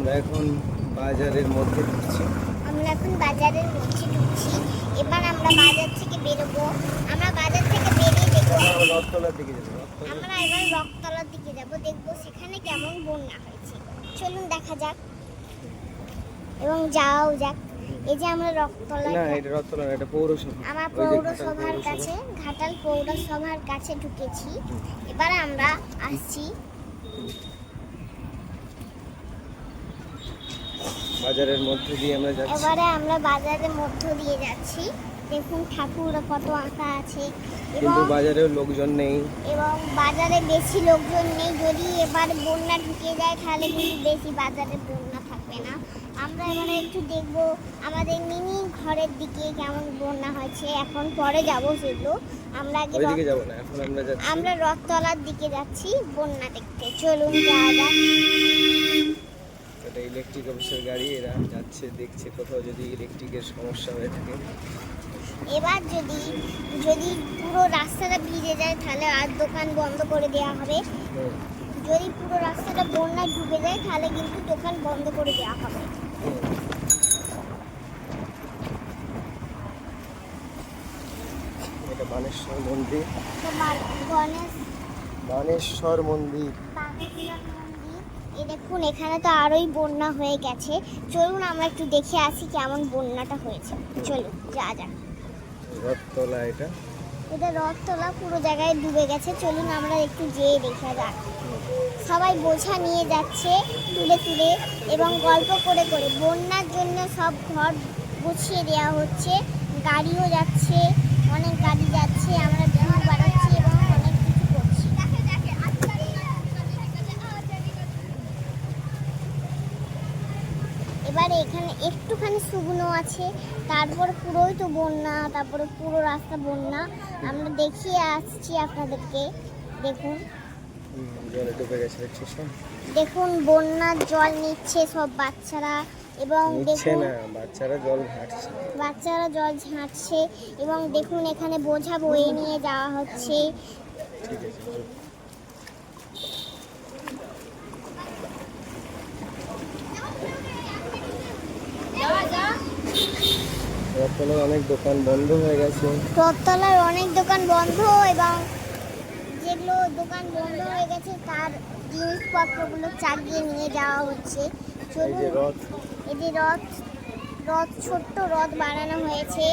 আমরা এখন বাজারের মধ্যে ঢুকছি। এবার আমরা বাজার থেকে বেরোবো। আমরা বাজার থেকে বেরিয়ে দেখবো রথতলার দিকে যাবো। আমরা এবার রথতলার দিকে যাব, দেখবো সেখানে কেমন বন্যা হয়েছে। চলুন দেখা যাক এবং যাও যাক। এই যে আমরা রথতলা, না এটা রথতলা না, এটা পৌরসভা। আমার পৌরসভার কাছে, ঘাটাল পৌরসভার কাছে ঢুকেছি। এবার আমরা আসছি বাজারের মধ্যে দিয়ে আমরা যাচ্ছি। এবারে আমরা বাজারের মধ্য দিয়ে যাচ্ছি। দেখুন ঠাকুর কত আঁকা আছে, কিন্তু বাজারেও লোকজন নেই, এবং বাজারে বেশি লোকজন নেই। যদি এবার বন্যা ঢুকে যায় তাহলে কিন্তু বেশি বাজারে বন্যা থাকবে না। আমরা এবারে একটু দেখবো আমাদের মিনি ঘরের দিকে কেমন বন্যা হয়েছে। এখন পরে যাব সেগুলো। আমরা আগে ওইদিকে যাব না, এখন আমরা যাচ্ছি, আমরা রথতলার দিকে যাচ্ছি বন্যা দেখতে। চলুন যাওয়া যাক। এটা ইলেকট্রিক অফিসের গাড়ি, এরা যাচ্ছে দেখছে কোথাও যদি ইলেকট্রিকের সমস্যা হয়ে থাকে। এবার যদি যদি পুরো রাস্তাটা ভিজে যায় তাহলে আর দোকান বন্ধ করে দেওয়া হবে। যদি পুরো রাস্তাটা বন্যায় ডুবে যায় তাহলে কিন্তু দোকান বন্ধ করে দেওয়া হবে। এটা বানেশ্বর মন্দির, তো গণেশ বানেশ্বর মন্দির। এই দেখুন এখানে তো আরোই বন্যা হয়ে গেছে। চলুন আমরা একটু দেখে আসি কেমন বন্যাটা হয়েছে। চলুন যা যাক। রথতলা এটা রথতলা পুরো জায়গায় ডুবে গেছে। চলুন আমরা একটু যেয়ে দেখা যাক। সবাই বোঝা নিয়ে যাচ্ছে তুলে তুলে এবং গল্প করে করে। বন্যার জন্য সব ঘর গুছিয়ে দেওয়া হচ্ছে, গাড়িও যাচ্ছে, অনেক গাড়ি যাচ্ছে। আমরা ভিড় বাড়াচ্ছি এবং অনেক কিছু করছি। এবারে এখানে একটুখানি শুকনো আছে, তারপর পুরোই তো বন্যা, তারপরে পুরো রাস্তা বন্যা। আমরা দেখিয়ে আসছি আপনাদেরকে। দেখুন জলে ডুবে গেছে, দেখছিস? দেখুন বন্যার জল নিচ্ছে সব বাচ্চারা, এবং দেখুন বাচ্চারা জল ঘাটছে, এবং দেখুন এখানে বোঝা বয়ে নিয়ে যাওয়া হচ্ছে। ঠিক আছে। রথতলার অনেক দোকান বন্ধ হয়ে গেছে। রথতলার অনেক দোকান বন্ধ, এবং যেগুলো দোকান বন্ধ হয়ে গেছে তার জিনিসপত্রগুলো চাগিয়ে নিয়ে যাওয়া হচ্ছে। এই যে রথ, ছোট্ট রথ বানানো হয়েছে।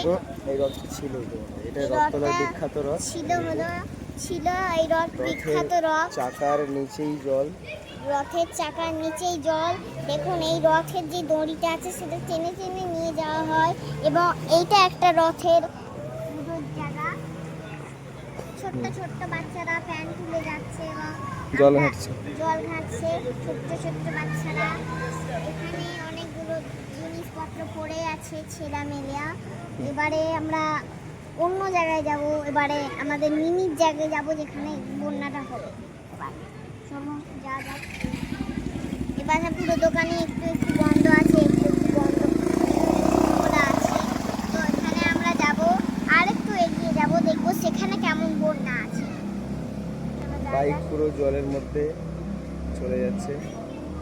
এই রথটা ছিল তো, এটা রথতলার বিখ্যাত রথ ছিল এই রথ বিখ্যাত রথ। চাকার নিচেই জল, রথের চাকার নিচেই জল। দেখুন এই রথের যে দড়িটা আছে সেটা টেনে টেনে নিয়ে যাওয়া হয়, এবং এইটা একটা রথের পুজোর জায়গা। ছোট্ট ছোট্ট বাচ্চারা প্যান তুলে যাচ্ছে এবং জল ঘাটছে। ছোট্ট বাচ্চারা। এখানে অনেকগুলো জিনিসপত্র পড়ে আছে ছেঁড়া মেলা। এবারে আমরা অন্য জায়গায় যাব। এবারে আমাদের মিনির জায়গায় যাব যেখানে বন্যাটা হবে। চলুন যা যাক। এবারে পুরো দোকানে একটু একটু বন্ধ আছে, একটু একটু বন্ধ খোলা আছে। তো এখানে আমরা যাব, আর একটু এগিয়ে যাব, দেখবো সেখানে কেমন বন্যা আছে। বাইক পুরো জলের মধ্যে চলে যাচ্ছে।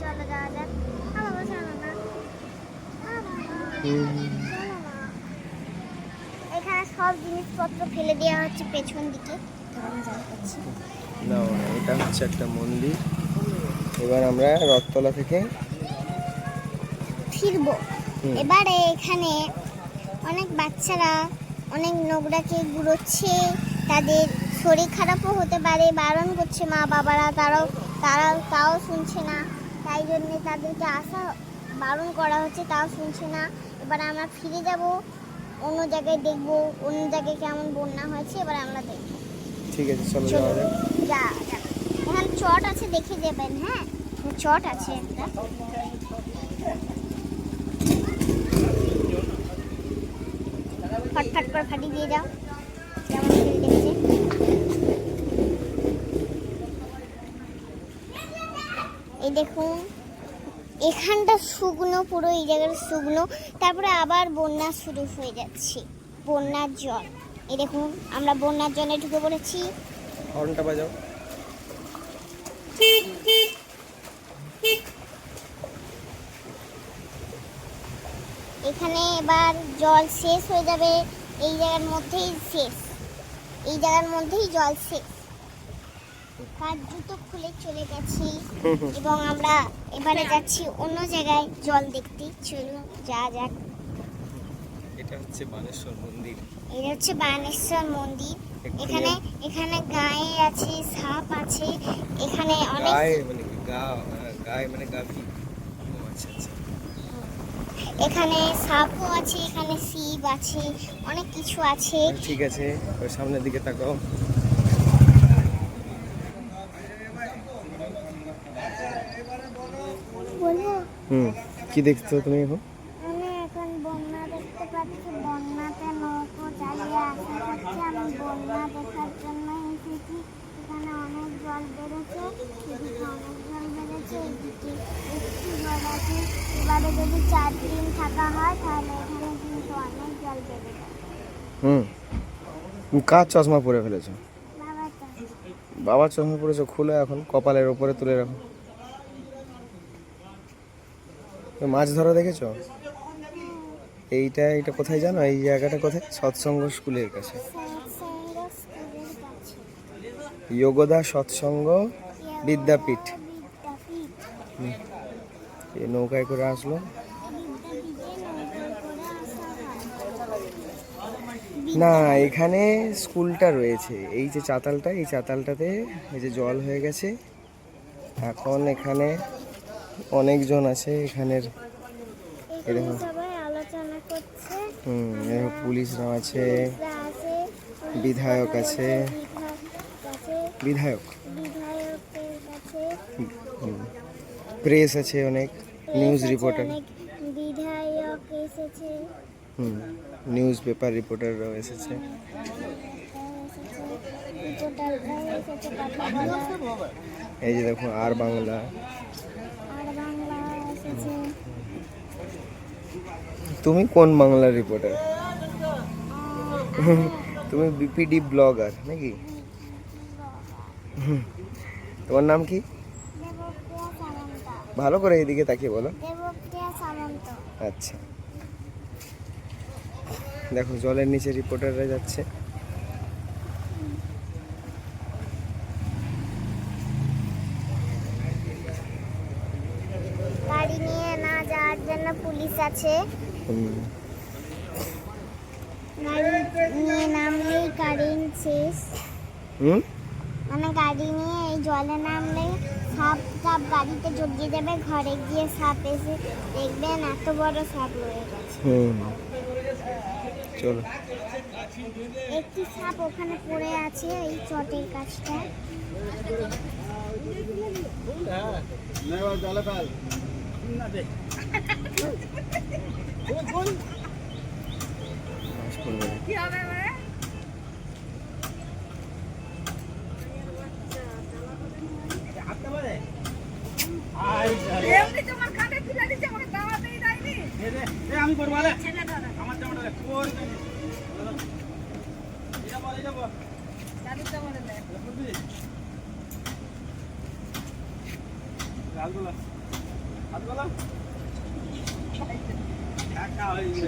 চলো যাওয়া যাক। এখানে সব জিনিসপত্র ফেলে দেওয়া হচ্ছে পেছন দিকে। না, এটা হচ্ছে একটা মন্দির। এবার আমরা রথতলা থেকে ফিরবো। এবারে এখানে অনেক বাচ্চারা অনেক নোংরাকে গুড়োচ্ছে। তাদের শরীর খারাপও হতে পারে, বারণ করছে মা বাবারা, তাও শুনছে না। তাই জন্যে তাদেরকে আসা বারণ করা হচ্ছে, তাও শুনছে না। এবার আমরা ফিরে যাব, অন্য জায়গায় দেখবো অন্য জায়গায় কেমন বন্যা হয়েছে। এবার আমরা দেখবো। ঠিক আছে, চলো যাওয়া যাক। এখানে চট আছে, দেখে যাবেন। হ্যাঁ, চট আছে একটা। ফটফট করে ফাটি দিয়ে যাও, কেমন ফিল দেখছে। এই দেখুন এখানটা শুকনো, পুরো এই জায়গাটা শুকনো, তারপরে আবার বন্যা শুরু হয়ে যাচ্ছে, বন্যার জল। এই দেখুন আমরা বন্যার জলে ঢুকে পড়েছি। হর্নটা বাজাও। এখানে এবার জল শেষ হয়ে যাবে, এই জায়গার মধ্যেই শেষ, এই জায়গার মধ্যেই জল শেষ। তার জুতো খুলে চলে গেছি এবং আমরা এবারে যাচ্ছি অন্য জায়গায় জল দেখতে। চলো যা যাক। এটা হচ্ছে বানেশ্বর মন্দির। এটা হচ্ছে বানেশ্বর মন্দির। এখানে এখানে গায়ে আছে, সাপ আছে, এখানে অনেক গায়ে মানে গায়ে মানে গাভী। ও আচ্ছা আচ্ছা। এখানে সাপও আছে, এখানে শিব আছে, অনেক কিছু আছে। ঠিক আছে, ওই সামনের দিকে তাকাও। বলো, কি দেখছো তুমি এখন? আমি এখন বন্যা দেখতে পাচ্ছি, বন্যাতে নৌকো চালিয়ে আসা করছে। আমি বন্যা দেখার জন্য এসেছি। এখানে অনেক জল বেড়েছে, এদিকে অনেক জল বেড়েছে, এদিকে একটু জল আছে। এবারে যদি 4 দিন থাকা হয় তাহলে এখানে কিন্তু অনেক জল বেড়ে যাবে। কার চশমা পরে ফেলেছো? বাবাটা বাবার চশমা পরেছো, খুলে এখন কপালের উপরে তুলে রাখো। তো মাছ ধরা দেখেছো? এইটা কোথায় জানো? এই জায়গাটা কোথায়? সৎসঙ্গ স্কুলের কাছে। সৎসঙ্গ স্কুলের কাছে, যোগদা সৎসঙ্গ বিদ্যাপীঠ। বিদ্যাপীঠ। এই নৌকায় করে আসলো। না, এখানে স্কুলটা রয়েছে। এই যে চাতালটা, এই চাতালটাতে এই যে জল হয়ে গেছে। এখন এখানে অনেকজন আছে এখানের। এখানে সবাই আলোচনা করছে। এরকম পুলিশরাও আছে, আছে, বিধায়ক আছে। বিধায়ক, বিধায়কের কাছে প্রেস আছে অনেক, নিউজ রিপোর্টার। অনেক বিধায়ক এসেছে, নিউজ পেপার রিপোর্টাররাও এসেছে। রিপোর্টাররাও এসেছে কথা বলার। এই যে দেখো আর বাংলা। আর বাংলা এসেছে। তুমি কোন বাংলার রিপোর্টার? তুমি বিপিডি ব্লগার নাকি? তোমার নাম কি? দেবপ্রিয়া সামন্ত। ভালো করে এদিকে তাকিয়ে বলো। দেবপ্রিয়া সামন্ত। আচ্ছা, দেখো জলের নিচে রিপোর্টাররা যাচ্ছে। গাড়ি নিয়ে না যাওয়ার জন্য পুলিশ আছে। গাড়ি নিয়ে নামলেই কারেন্ট শেষ। মানে গাড়ি নিয়ে এই জলে নামলে সাপ টাপ গাড়িতে জড়িয়ে যাবে, ঘরে গিয়ে সাপ এসে দেখবেন এত বড় সাপ রয়ে গেছে। চলো। একটি সাপ ওখানে পড়ে আছে এই চটের কাছটা। কি হবে এবারে? এমনি তোমার কানে তুলে দিচ্ছে, আমাকে দাওয়াতেই দেয়নি। আমি করবো আরে ছেলে দাদা, আমার জামাটা দেখ কোন এটা বলে যাব দাদুর জামানে দেয়। বুঝলি হাতগুলা হাতগুলা একা হয়ে গেছে।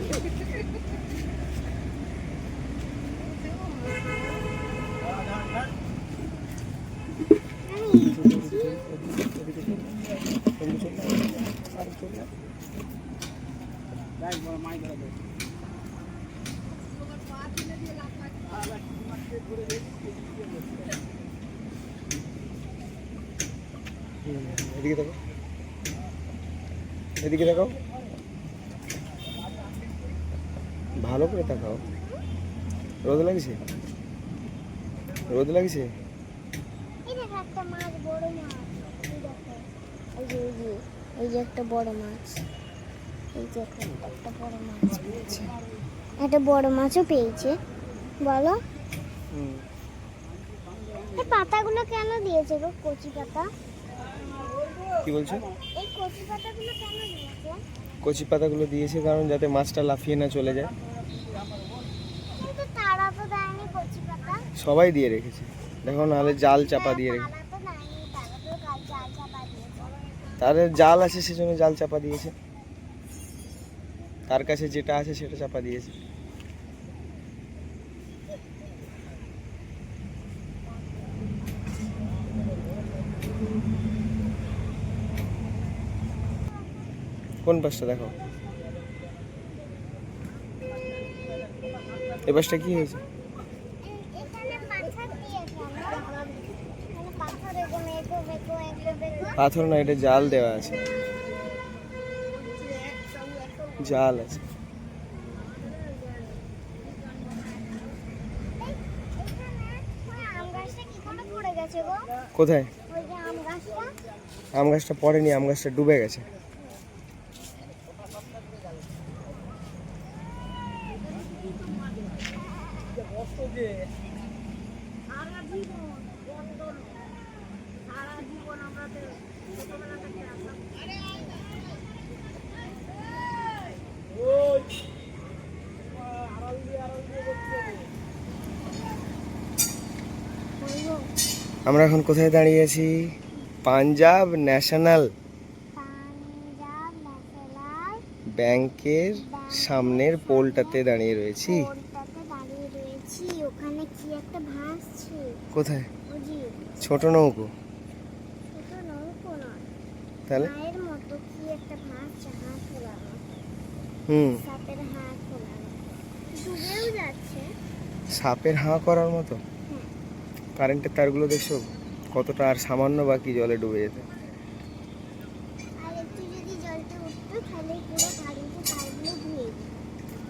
দেখ বড় মাই ধরে দে এদিকে দেখো, এদিকে দেখো, ভালো করে তাকাও। রোদ লাগছে? রোদ লাগছে? এই দেখো একটা মাছ, বড় মাছ। এই দেখো, এই যে একটা বড় মাছ। এই যে একটা বড় মাছ পেয়েছে। একটা বড় মাছও পেয়েছে। বলো, এই পাতাগুলো কেন দিয়েছে গো? কচি পাতা। কি বলছো? এই কচি পাতাগুলো কেন দিয়েছে? কচি পাতাগুলো দিয়েছে কারণ যাতে মাছটা লাফিয়ে না চলে যায়। কিন্তু তারা তো দেয়নি কচি পাতা। সবাই দিয়ে রেখেছে, দেখো, নাহলে জাল চাপা দিয়ে রেখে। তারা তো দেয়নি, তারা তো জাল চাপা দিয়েছে। তাদের জাল আছে সেজন্য জাল চাপা দিয়েছে। তার কাছে যেটা আছে সেটা চাপা দিয়েছে। কোন পাশটা দেখো, এ পাশটা কি হয়েছে? এখানে পাথর দিয়েছে না, এখানে পাথর এরকম এগো বেগো এগো বেগো। পাথর না, এটা জাল দেওয়া আছে, জাল আছে। আম গাছটা কিভাবে পড়ে গেছে গো? কোথায়? ওই যে আম গাছটা। আম গাছটা পড়েনি, আম গাছটা ডুবে গেছে। আমরা এখন কোথায় দাঁড়িয়ে আছি? পাঞ্জাব ন্যাশনাল পাঞ্জাব ন্যাশনাল ব্যাংকের সামনের পোলটাতে দাঁড়িয়ে রয়েছি। পোলটাতে দাঁড়িয়ে রয়েছি। ওখানে কি একটা ভাসছে। কোথায়? ওই যে ছোট নৌকো? ছোট নৌকো নয়, তাহলে মায়ের মতো কি একটা ভাসছে, হাত খোলানো, সাপের হাত খোলানো, ডুবেও যাচ্ছে। সাপের হাঁ করার মতো। হ্যাঁ। কারেন্টের তারগুলো দেখছো কতটা, আর সামান্য বাকি জলে ডুবে যেতে। আর একটু যদি জলটা উঠতো তাহলে পুরো কারেন্টের তারগুলো ধুয়ে যেত,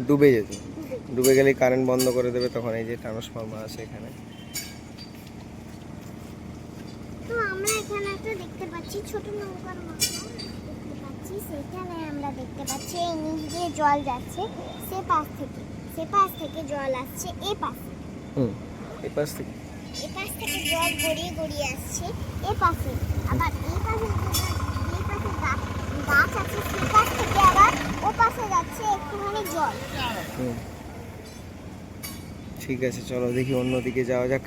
ডুবে যেত। ডুবে যেত। ডুবে গেলে কারেন্ট বন্ধ করে দেবে, তখন এই যে ট্রান্সফর্মার আছে এখানে। তো আমরা এখানে একটা দেখতে পাচ্ছি ছোট নৌকার মতো দেখতে পাচ্ছি। সেখানে আমরা দেখতে পাচ্ছি এই নিচ দিয়ে জল যাচ্ছে, সে পাশ থেকে জল আসছে এ পাশে। এই পাশ থেকে এ পাশ থেকে জল গড়িয়ে গড়িয়ে আসছে এ পাশে। আবার এই পাশে গাছ আছে, সে পাশ থেকে আবার ও পাশে যাচ্ছে একটুখানি জল। ঠিক আছে, চলো দেখি অন্যদিকে যাওয়া যাক।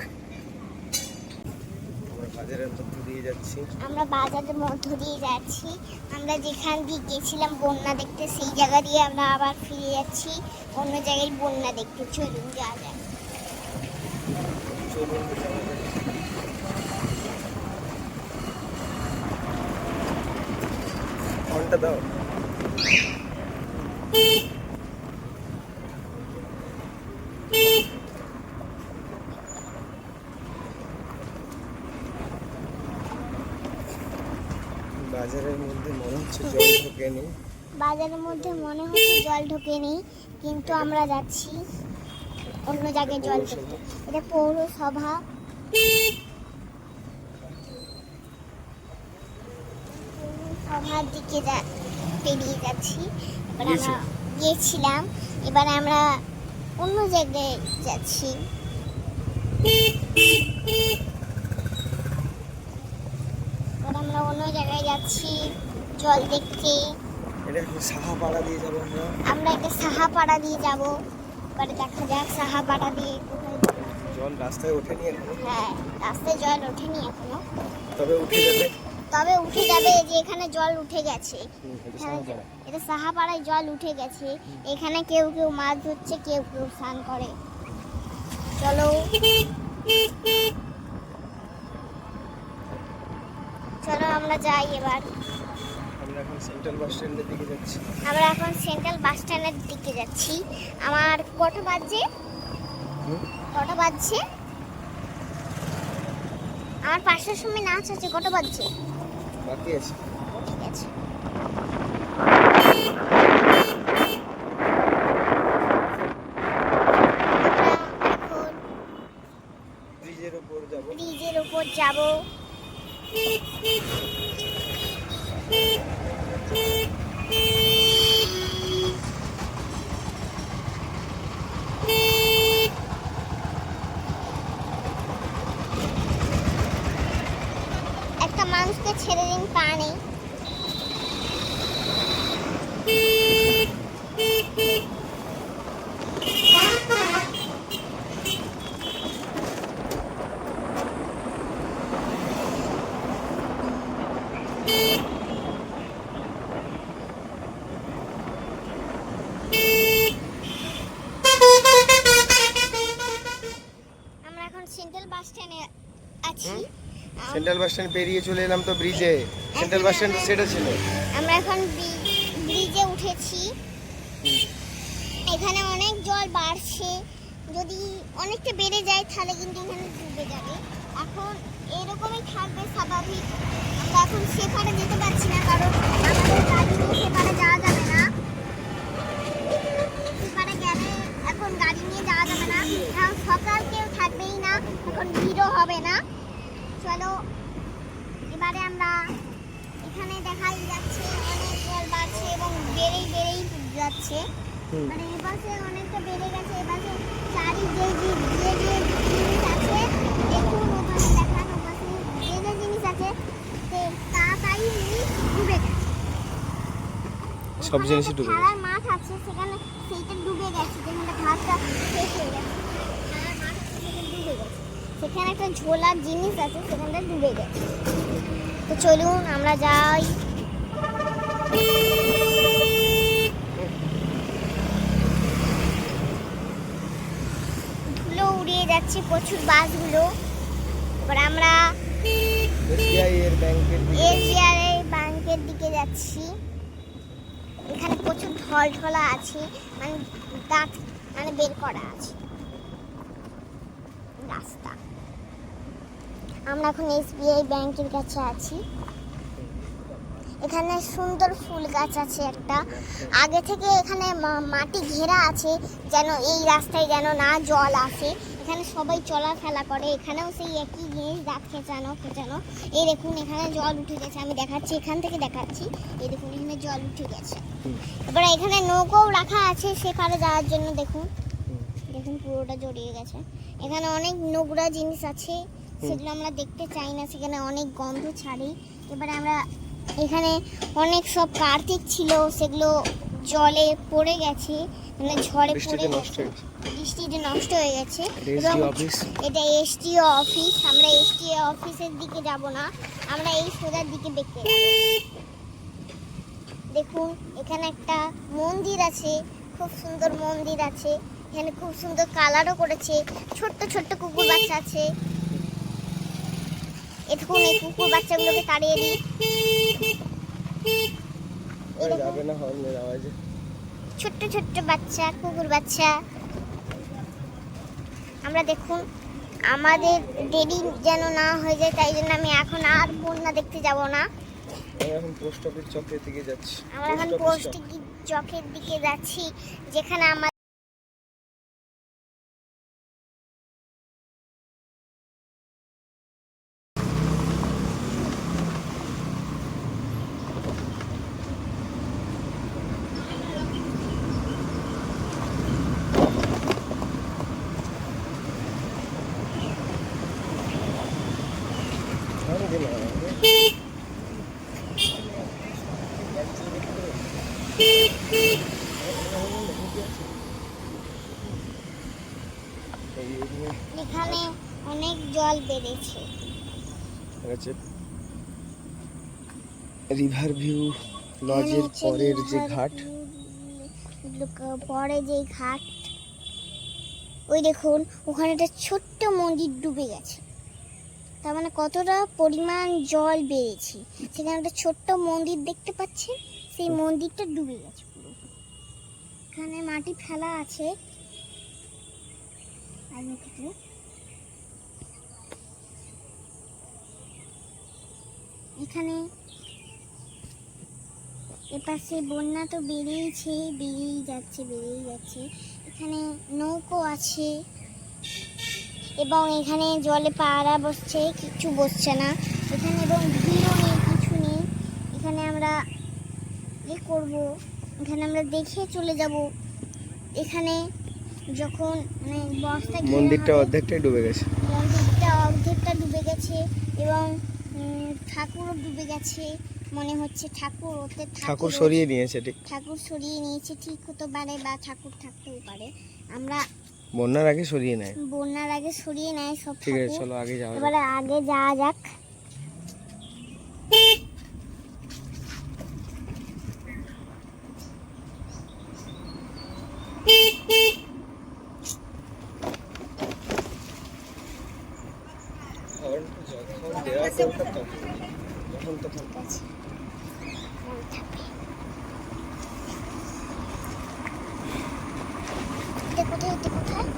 আমরা বাজারের মধ্যে দিয়ে যাচ্ছি। আমরা বাজারের মধ্য দিয়ে যাচ্ছি। আমরা যেখান দিয়ে গেছিলাম বন্যা দেখতে, সেই জায়গা দিয়ে আমরা আবার ফিরে যাচ্ছি অন্য জায়গায় বন্যা দেখতে। চলুন যাওয়া যায়। ফোনটা দাও। বাজারের মধ্যে মনে হচ্ছে জল ঢোকেনি। বাজারের মধ্যে মনে হচ্ছে জল ঢোকেনি, কিন্তু আমরা যাচ্ছি অন্য জায়গায় জল দেখতে। এটা পৌরসভা। পৌরসভার দিকে পেরিয়ে যাচ্ছি। এবার আমরা গিয়েছিলাম, এবার আমরা অন্য জায়গায় যাচ্ছি। এবার আমরা অন্য জায়গায় যাচ্ছি জল দেখতে। এটা সাহাপাড়া দিয়ে যাবো আমরা। আমরা এটা সাহাপাড়া দিয়ে যাব। এবারে দেখা যাক সাহাপাড়া দিয়ে কোথায় যাবো। জল রাস্তায় ওঠেনি এখনো। হ্যাঁ, রাস্তায় জল ওঠেনি এখনো, তবে উঠে যাবে। যে এখানে জল উঠে গেছে। এটা সাহাপাড়া। এটা সাহাপাড়ায় জল উঠে গেছে। এখানে কেউ কেউ মাছ ধরছে, কেউ কেউ স্নান করে। চলো চলো আমরা যাই এবার। আমরা এখন সেন্ট্রাল বাস স্ট্যান্ডের দিকে যাচ্ছি। আমরা এখন সেন্ট্রাল বাস স্ট্যান্ডের দিকে যাচ্ছি। আমার কটা বাজছে? কটা বাজছে? আমার 5টার সময় নাচ আছে। কটা বাজছে? বাকি আছে। ঠিক আছে। এখন ব্রিজের উপর যাবো। ব্রিজের উপর যাব। একটা মানুষকে ছেড়ে দিন, পা নেই। সেন্ট্রাল বাস স্ট্যান্ড পেরিয়ে চলে এলাম তো ব্রিজে। সেন্ট্রাল বাস স্ট্যান্ড সেটা ছিল। আমরা এখন ব্রিজে উঠেছি। এখানে অনেক জল বাড়ছে, যদি অনেকটা বেড়ে যায় তাহলে কিন্তু এখানে ডুবে যাবে। এখন এরকমই থাকবে স্বাভাবিক। আমরা এখন সেপারে যেতে পারছি না, কারণ আমাদের গাড়ি নিয়ে সেপারে যাওয়া যাবে না। সেপারে গেলে এখন গাড়ি নিয়ে যাওয়া যাবে না, কারণ সকাল কেউ থাকবেই না, এখন ভিড়ও হবে না। চলো এবারে আমরা, এখানে দেখাই যাচ্ছে অনেক জল বাড়ছে এবং বেড়েই যাচ্ছে। মানে এপাশে অনেকটা বেড়ে গেছে, এপাশে চারি যে জিনিস আছে দেখুন, ওখানে দেখান, ওপাশে যে জিনিস আছে তাড়াতাড়ি ডুবে গেছে। সব জিনিসই ডুবে গেছে। খেলার মাঠ আছে, সেখানে সেইটা ডুবে গেছে, যেখানে ঘাসটা শেষ হয়ে গেছে। খেলার মাঠ আছে, সেখানে ডুবে গেছে। সেখানে একটা ঝোলার জিনিস আছে, সেখানটা ডুবে গেছে। তো চলুন আমরা যাই। ধুলো উড়িয়ে যাচ্ছে প্রচুর বাসগুলো। এবার আমরা এসবিআই এর ব্যাংকের দিকে যাচ্ছি। এখানে প্রচুর ঢলা আছে, মানে দাঁত মানে বের করা আছে রাস্তা। আমরা এখন এসবিআই ব্যাংকের কাছে আছি। এখানে সুন্দর ফুল গাছ আছে একটা, আগে থেকে এখানে মাটি ঘেরা আছে, যেন এই রাস্তায় যেন না জল আসে। এখানে সবাই চলাফেরা করে, এখানেও সেই একই জিনিস, দাঁত খেঁচানো। এই দেখুন এখানে জল উঠে গেছে, আমি দেখাচ্ছি, এখান থেকে দেখাচ্ছি। এই দেখুন এখানে জল উঠে গেছে। এবারে এখানে নৌকোও রাখা আছে সেপারে যাওয়ার জন্য। দেখুন পুরোটা জড়িয়ে গেছে। এখানে অনেক নোংরা জিনিস আছে, সেগুলো আমরা দেখতে চাই না, সেখানে অনেক গন্ধ ছাড়ে। এবারে আমরা, এখানে অনেক সব কার্তিক ছিল, সেগুলো জলে পড়ে গেছে, মানে ঝড়ে পড়ে গেছে, বৃষ্টিতে নষ্ট হয়ে গেছে। এটা এসডিও অফিস। আমরা এসডিও অফিসের দিকে যাব না, আমরা এই সোজার দিকে দেখতে যাব। দেখুন এখানে একটা মন্দির আছে, খুব সুন্দর মন্দির আছে। এখানে খুব সুন্দর কালারও করেছে, ছোট্ট ছোট্ট কুকুর বাচ্চা আছে। দেখুন এই কুকুর বাচ্চাগুলোকে তাড়িয়ে দিই। ছোট্ট ছোট্ট বাচ্চা, কুকুর বাচ্চা। আমরা দেখুন আমাদের দেরি যেন না হয়ে যায়, তাই জন্য আমি এখন আর বন্যা দেখতে যাব না। আমরা এখন পোস্ট অফিস চকের দিকে যাচ্ছি। আমরা এখন পোস্ট চকের দিকে যাচ্ছি, যেখানে আমার এখানে অনেক জল বেড়েছে। রিভার ভিউ লজের পরের যে ঘাট, পরে যে ঘাট, ওই দেখুন ওখানে একটা ছোট্ট মন্দির ডুবে গেছে। তার মানে কতটা পরিমাণ জল বেড়েছে। সেখানে একটা ছোট্ট মন্দির দেখতে পাচ্ছেন, সেই মন্দিরটা ডুবে গেছে পুরো। এখানে মাটি ফেলা আছে। এখানে এপাশে বন্যা তো বেড়েই যাচ্ছে। এখানে নৌকো আছে এবং এখানে জলে পাড়া বসছে, কিছু বসছে না এখানে, এবং ভিড়ও নেই, কিছু নেই। এখানে আমরা এখানে আমরা দেখে চলে যাব। এখানে যখন মানে বস্তা মন্দিরটা অর্ধেকটাই ডুবে গেছে, ডুবে গেছে এবং ঠাকুরও ডুবে গেছে। মনে হচ্ছে ঠাকুর সরিয়ে নিয়েছে। ঠিক হতে পারে, বা ঠাকুর থাকতেও পারে। আমরা বন্যার আগে সরিয়ে নেয় সব। ঠিক আছে, চলো আগে যাওয়া যাক। এবারে আগে যাওয়া যাক। যখন তখন। ঠিক আছে, মনে থাকবে। এটা কোথায়, এটা কোথায়?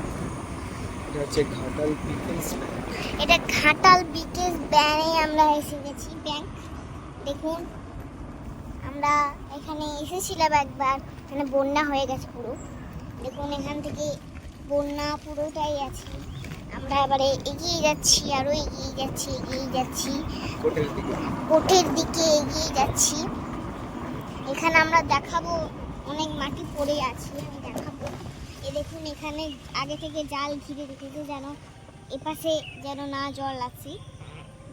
এটা হচ্ছে ঘাটাল পিপলস ব্যাংক। এটা ঘাটাল বিকেশ ব্যাংকে আমরা এসে গেছি। ব্যাংক দেখুন, আমরা এখানে এসেছিলাম একবার, এখানে বন্যা হয়ে গেছে পুরো। দেখুন এখান থেকে বন্যা পুরোটাই আছে। আমরা এবারে এগিয়ে যাচ্ছি, আরো এগিয়ে যাচ্ছি, এগিয়ে যাচ্ছি, কোটের দিকে। কোটের দিকে এগিয়ে যাচ্ছি। এখানে আমরা দেখাবো অনেক মাটি পড়ে আছে, আমি দেখাবো। এ দেখুন এখানে আগে থেকে জাল ঘিরে রেখেছে, যেন এপাশে যেন না জল আসে।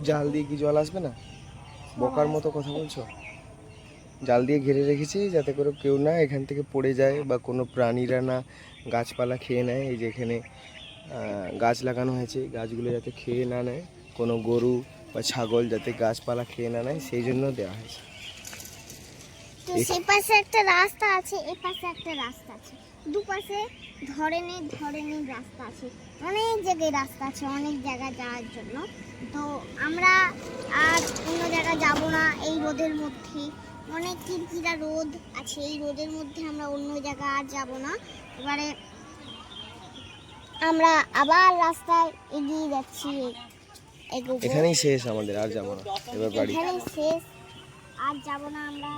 জাল দিয়ে কি জল আসবে না? বোকার মতো কথা বলছো। জাল দিয়ে ঘিরে রেখেছি যাতে করে কেউ না এখান থেকে পড়ে যায় বা কোনো প্রাণীরা না গাছপালা খেয়ে নেয়। এই যে এখানে গাছ লাগানো হয়েছে, গাছগুলো যাতে খেয়ে না নেয়, কোনো গরু বা ছাগল যাতে গাছপালা খেয়ে না নেয়, সেই জন্য দেওয়া হয়েছে। তো সে পাশে একটা রাস্তা আছে, এ পাশে একটা রাস্তা আছে, দুপাশে ধরনের রাস্তা আছে, অনেক জায়গায় রাস্তা আছে, অনেক জায়গা যাওয়ার জন্য। তো আমরা আর অন্য জায়গায় যাব না এই রোদের মধ্যে। অনেক কিরকিরা রোদ আছে, এই রোদের মধ্যে আমরা অন্য জায়গা আর যাব না। এবারে আমরা আবার রাস্তায় এগিয়ে যাচ্ছি, এগোবো। এখানেই শেষ আমাদের, আর যাবো না এবার বাড়ি। এখানেই শেষ, আর যাব না আমরা।